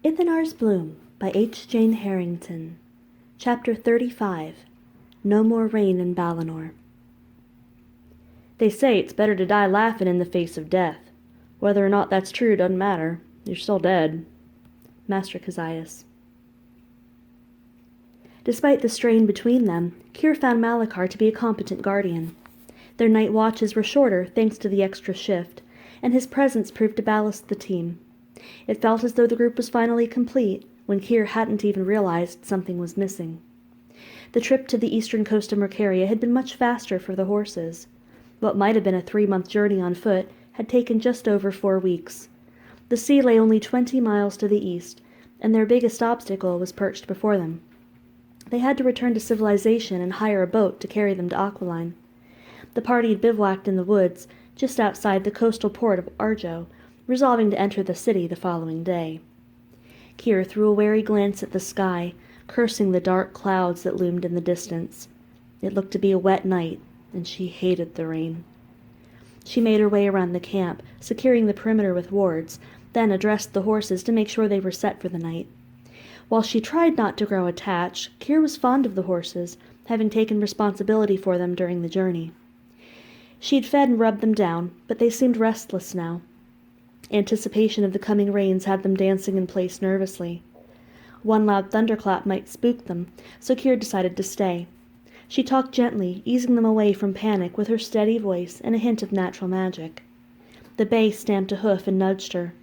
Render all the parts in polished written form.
Ithinar's Bloom by H. Jane Harrington. Chapter 35. No More Rain in Balinor. They say it's better to die laughing in the face of death. Whether or not that's true doesn't matter. You're still dead. Master Kezias. Despite the strain between them, Kyr found Malachar to be a competent guardian. Their night watches were shorter thanks to the extra shift, and his presence proved to ballast the team. It felt as though the group was finally complete, when Kyr hadn't even realized something was missing. The trip to the eastern coast of Mercaria had been much faster for the horses. What might have been a 3-month journey on foot had taken just over 4 weeks. The sea lay only 20 miles to the east, and their biggest obstacle was perched before them. They had to return to civilization and hire a boat to carry them to Aquiline. The party had bivouacked in the woods, just outside the coastal port of Arjo, resolving to enter the city the following day. Kyr threw a wary glance at the sky, cursing the dark clouds that loomed in the distance. It looked to be a wet night, and she hated the rain. She made her way around the camp, securing the perimeter with wards, then addressed the horses to make sure they were set for the night. While she tried not to grow attached, Kyr was fond of the horses, having taken responsibility for them during the journey. She'd fed and rubbed them down, but they seemed restless now. Anticipation of the coming rains had them dancing in place nervously. One loud thunderclap might spook them, so Kyr decided to stay. She talked gently, easing them away from panic with her steady voice and a hint of natural magic. The bay stamped a hoof and nudged her.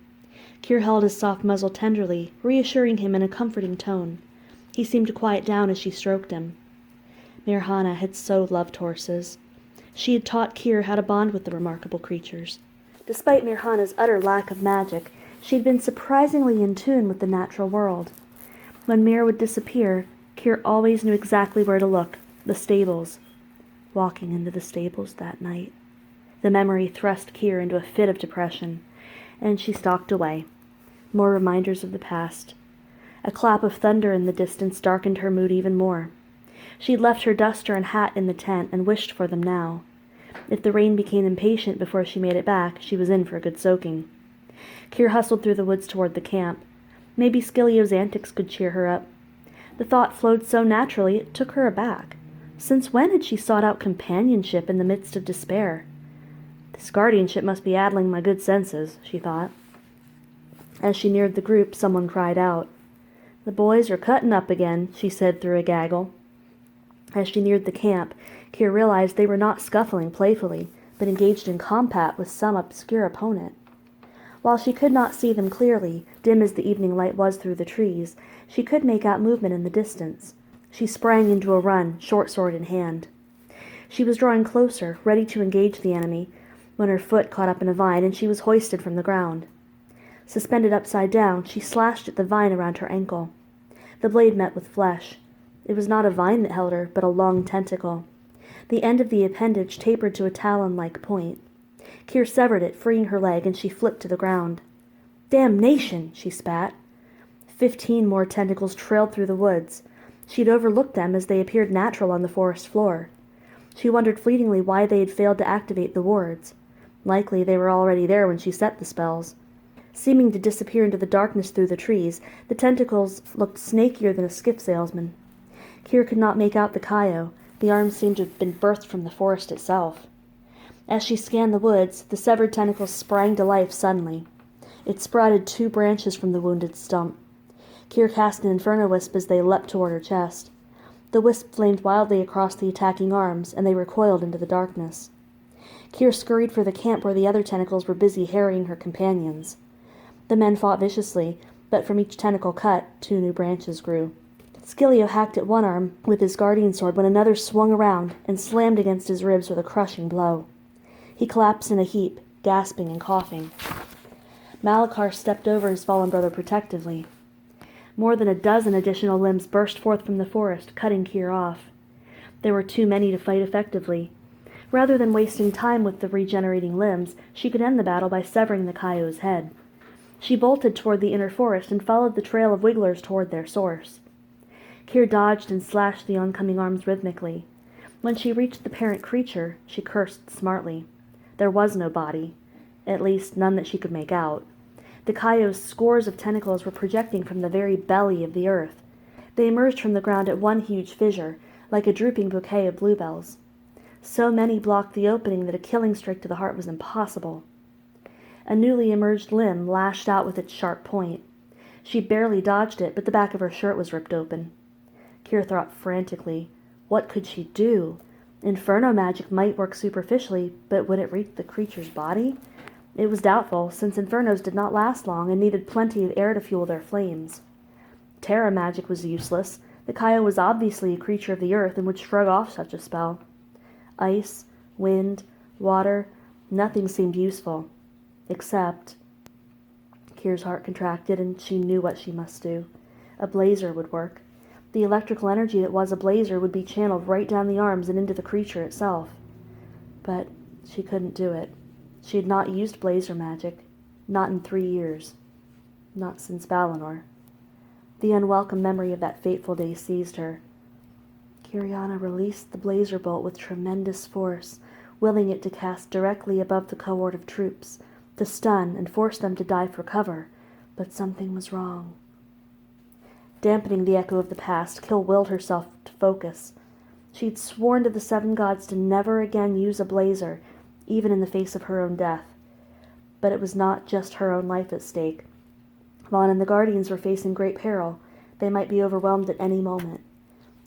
Kyr held his soft muzzle tenderly, reassuring him in a comforting tone. He seemed to quiet down as she stroked him. Mirhana had so loved horses. She had taught Kyr how to bond with the remarkable creatures. Despite Mirhana's utter lack of magic, she'd been surprisingly in tune with the natural world. When Mir would disappear, Kyr always knew exactly where to look, the stables. Walking into the stables that night. The memory thrust Kyr into a fit of depression, and she stalked away. More reminders of the past. A clap of thunder in the distance darkened her mood even more. She'd left her duster and hat in the tent and wished for them now. If the rain became impatient before she made it back, she was in for a good soaking. Kyr hustled through the woods toward the camp. Maybe Skilio's antics could cheer her up. The thought flowed so naturally it took her aback. Since when had she sought out companionship in the midst of despair? This guardianship must be addling my good senses, she thought. As she neared the group, someone cried out. The boys are cutting up again, she said through a gaggle. As she neared the camp, Kyr realized they were not scuffling playfully, but engaged in combat with some obscure opponent. While she could not see them clearly, dim as the evening light was through the trees, she could make out movement in the distance. She sprang into a run, short sword in hand. She was drawing closer, ready to engage the enemy, when her foot caught up in a vine and she was hoisted from the ground. Suspended upside down, she slashed at the vine around her ankle. The blade met with flesh. It was not a vine that held her, but a long tentacle. The end of the appendage tapered to a talon-like point. Kyr severed it, freeing her leg, and she flipped to the ground. "Damnation!" she spat. 15 more tentacles trailed through the woods. She had overlooked them as they appeared natural on the forest floor. She wondered fleetingly why they had failed to activate the wards. Likely they were already there when she set the spells. Seeming to disappear into the darkness through the trees, the tentacles looked snakier than a skiff salesman. Kyr could not make out the Kaio. The arms seemed to have been birthed from the forest itself. As she scanned the woods, the severed tentacles sprang to life suddenly. It sprouted 2 branches from the wounded stump. Kyr cast an inferno wisp as they leapt toward her chest. The wisp flamed wildly across the attacking arms, and they recoiled into the darkness. Kyr scurried for the camp where the other tentacles were busy harrying her companions. The men fought viciously, but from each tentacle cut, 2 new branches grew. Skilio hacked at one arm with his guardian sword when another swung around and slammed against his ribs with a crushing blow. He collapsed in a heap, gasping and coughing. Malachar stepped over his fallen brother protectively. More than a dozen additional limbs burst forth from the forest, cutting Kyr off. There were too many to fight effectively. Rather than wasting time with the regenerating limbs, she could end the battle by severing the Kaio's head. She bolted toward the inner forest and followed the trail of wigglers toward their source. Kyr dodged and slashed the oncoming arms rhythmically. When she reached the parent creature, she cursed smartly. There was no body, at least none that she could make out. The Kaio's scores of tentacles were projecting from the very belly of the earth. They emerged from the ground at one huge fissure, like a drooping bouquet of bluebells. So many blocked the opening that a killing stroke to the heart was impossible. A newly emerged limb lashed out with its sharp point. She barely dodged it, but the back of her shirt was ripped open. Kira thought frantically. What could she do? Inferno magic might work superficially, but would it reach the creature's body? It was doubtful, since infernos did not last long and needed plenty of air to fuel their flames. Terra magic was useless. The Kaio was obviously a creature of the earth and would shrug off such a spell. Ice, wind, water, nothing seemed useful. Except... Kira's heart contracted, and she knew what she must do. A blazer would work. The electrical energy that was a blazer would be channeled right down the arms and into the creature itself. But she couldn't do it. She had not used blazer magic. Not in 3 years. Not since Valinor. The unwelcome memory of that fateful day seized her. Kiriana released the blazer bolt with tremendous force, willing it to cast directly above the cohort of troops, to stun and force them to dive for cover, but something was wrong. Dampening the echo of the past, Kil willed herself to focus. She'd sworn to the 7 gods to never again use a blazer, even in the face of her own death. But it was not just her own life at stake. Vaughn and the Guardians were facing great peril. They might be overwhelmed at any moment.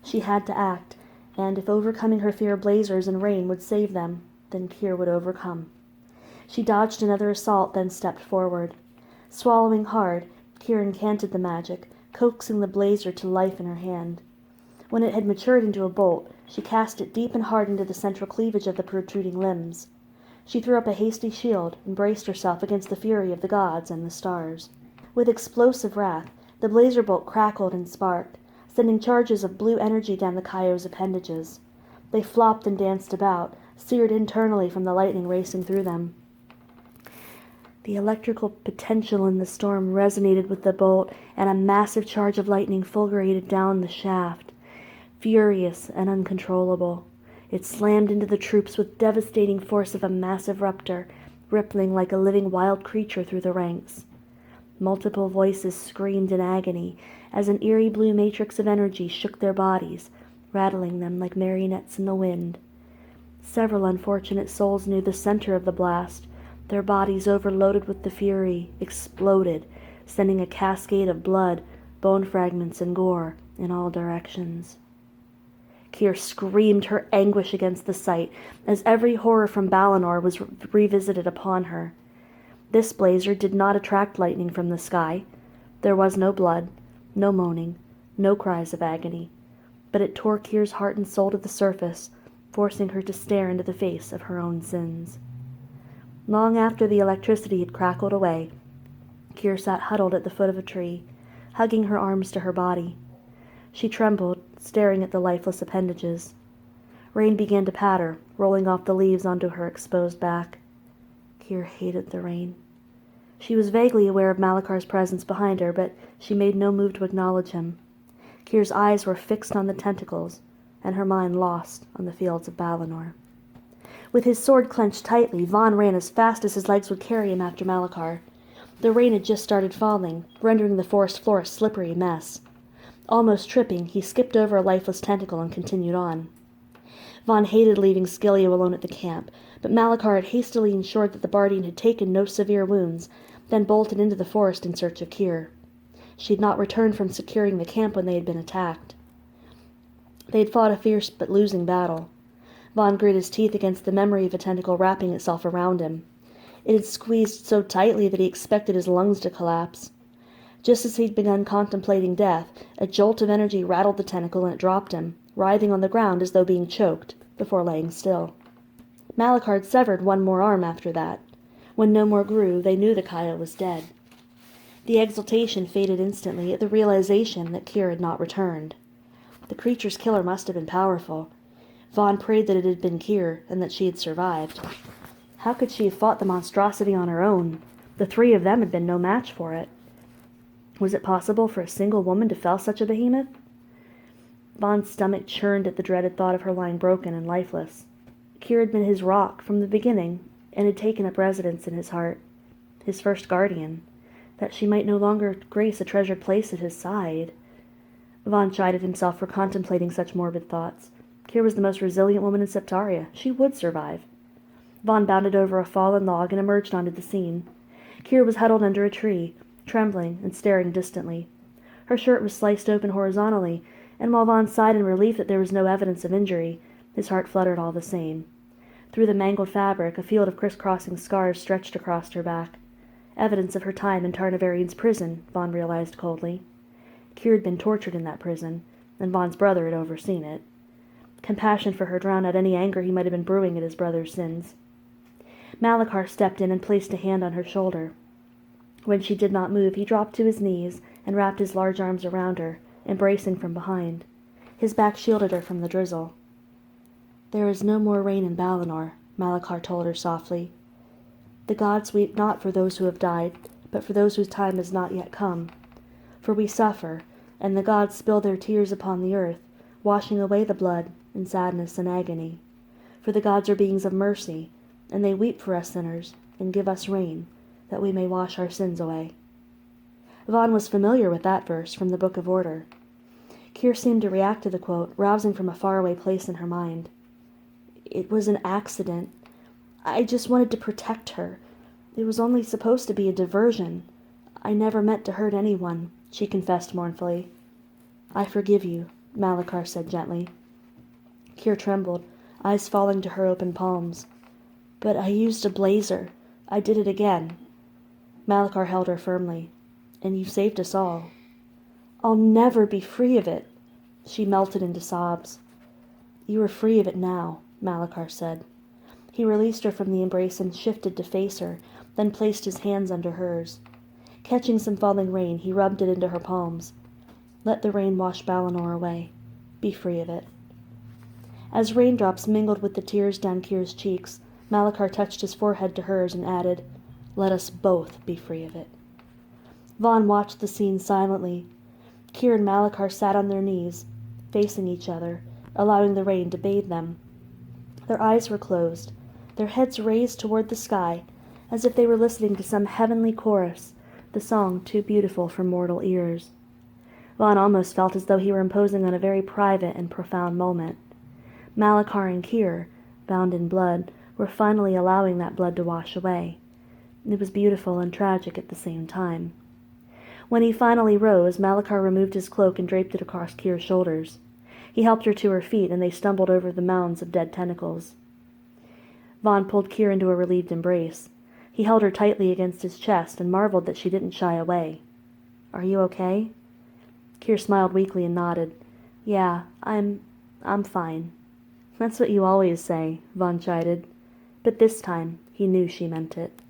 She had to act, and if overcoming her fear of blazers and rain would save them, then Kyr would overcome. She dodged another assault, then stepped forward. Swallowing hard, Kyr incanted the magic, coaxing the blazer to life in her hand. When it had matured into a bolt, she cast it deep and hard into the central cleavage of the protruding limbs. She threw up a hasty shield and braced herself against the fury of the gods and the stars. With explosive wrath, the blazer bolt crackled and sparked, sending charges of blue energy down the Kaio's appendages. They flopped and danced about, seared internally from the lightning racing through them. The electrical potential in the storm resonated with the bolt, and a massive charge of lightning fulgurated down the shaft. Furious and uncontrollable, it slammed into the troops with devastating force of a massive raptor, rippling like a living wild creature through the ranks. Multiple voices screamed in agony as an eerie blue matrix of energy shook their bodies, rattling them like marionettes in the wind. Several unfortunate souls knew the center of the blast. Their bodies, overloaded with the fury, exploded, sending a cascade of blood, bone fragments, and gore in all directions. Kyr screamed her anguish against the sight, as every horror from Valinor was revisited upon her. This blazer did not attract lightning from the sky. There was no blood, no moaning, no cries of agony, but it tore Kyr's heart and soul to the surface, forcing her to stare into the face of her own sins. Long after the electricity had crackled away, Kyr sat huddled at the foot of a tree, hugging her arms to her body. She trembled, staring at the lifeless appendages. Rain began to patter, rolling off the leaves onto her exposed back. Kyr hated the rain. She was vaguely aware of Malakar's presence behind her, but she made no move to acknowledge him. Kyr's eyes were fixed on the tentacles, and her mind lost on the fields of Valinor. With his sword clenched tightly, Vaughn ran as fast as his legs would carry him after Malakar. The rain had just started falling, rendering the forest floor a slippery mess. Almost tripping, he skipped over a lifeless tentacle and continued on. Vaughn hated leaving Skilio alone at the camp, but Malakar had hastily ensured that the Bardian had taken no severe wounds, then bolted into the forest in search of Kyr. She had not returned from securing the camp when they had been attacked. They had fought a fierce but losing battle. Vaughn grit his teeth against the memory of a tentacle wrapping itself around him. It had squeezed so tightly that he expected his lungs to collapse. Just as he'd begun contemplating death, a jolt of energy rattled the tentacle and it dropped him, writhing on the ground as though being choked, before laying still. Malakar had severed one more arm after that. When no more grew, they knew the Kaio was dead. The exultation faded instantly at the realization that Kyr had not returned. The creature's killer must have been powerful. Vaughn prayed that it had been Kyr, and that she had survived. How could she have fought the monstrosity on her own? The 3 of them had been no match for it. Was it possible for a single woman to fell such a behemoth? Vaughn's stomach churned at the dreaded thought of her lying broken and lifeless. Kyr had been his rock from the beginning, and had taken up residence in his heart. His first guardian. that she might no longer grace a treasured place at his side. Vaughn chided himself for contemplating such morbid thoughts. Kier was the most resilient woman in Septaria. She would survive. Vaughn bounded over a fallen log and emerged onto the scene. Kier was huddled under a tree, trembling and staring distantly. Her shirt was sliced open horizontally, and while Vaughn sighed in relief that there was no evidence of injury, his heart fluttered all the same. Through the mangled fabric, a field of crisscrossing scars stretched across her back. Evidence of her time in Tarnavarian's prison, Vaughn realized coldly. Kier had been tortured in that prison, and Vaughn's brother had overseen it. Compassion for her drowned out any anger he might have been brewing at his brother's sins. Malachar stepped in and placed a hand on her shoulder. When she did not move, he dropped to his knees and wrapped his large arms around her, embracing from behind. His back shielded her from the drizzle. "There is no more rain in Balinor," Malachar told her softly. "The gods weep not for those who have died, but for those whose time has not yet come. For we suffer, and the gods spill their tears upon the earth, washing away the blood in sadness and agony. For the gods are beings of mercy, and they weep for us sinners, and give us rain, that we may wash our sins away." Vaughn was familiar with that verse from the Book of Order. Kier seemed to react to the quote, rousing from a faraway place in her mind. "It was an accident. I just wanted to protect her. It was only supposed to be a diversion. I never meant to hurt anyone," she confessed mournfully. "I forgive you," Malachar said gently. Kier trembled, eyes falling to her open palms. "But I used a blazer. I did it again." Malachar held her firmly. "And you saved us all." "I'll never be free of it." She melted into sobs. "You are free of it now," Malachar said. He released her from the embrace and shifted to face her, then placed his hands under hers. Catching some falling rain, he rubbed it into her palms. "Let the rain wash Balinor away. Be free of it." As raindrops mingled with the tears down Kier's cheeks, Malachar touched his forehead to hers and added, "Let us both be free of it." Vaughn watched the scene silently. Kier and Malachar sat on their knees, facing each other, allowing the rain to bathe them. Their eyes were closed, their heads raised toward the sky, as if they were listening to some heavenly chorus, the song too beautiful for mortal ears. Vaughn almost felt as though he were imposing on a very private and profound moment. Malachar and Kier, bound in blood, were finally allowing that blood to wash away. It was beautiful and tragic at the same time. When he finally rose, Malachar removed his cloak and draped it across Kier's shoulders. He helped her to her feet, and they stumbled over the mounds of dead tentacles. Vaughn pulled Kier into a relieved embrace. He held her tightly against his chest and marveled that she didn't shy away. "Are you okay?" Kier smiled weakly and nodded. "Yeah, I'm fine." "That's what you always say," Vaughn chided. But this time he knew she meant it.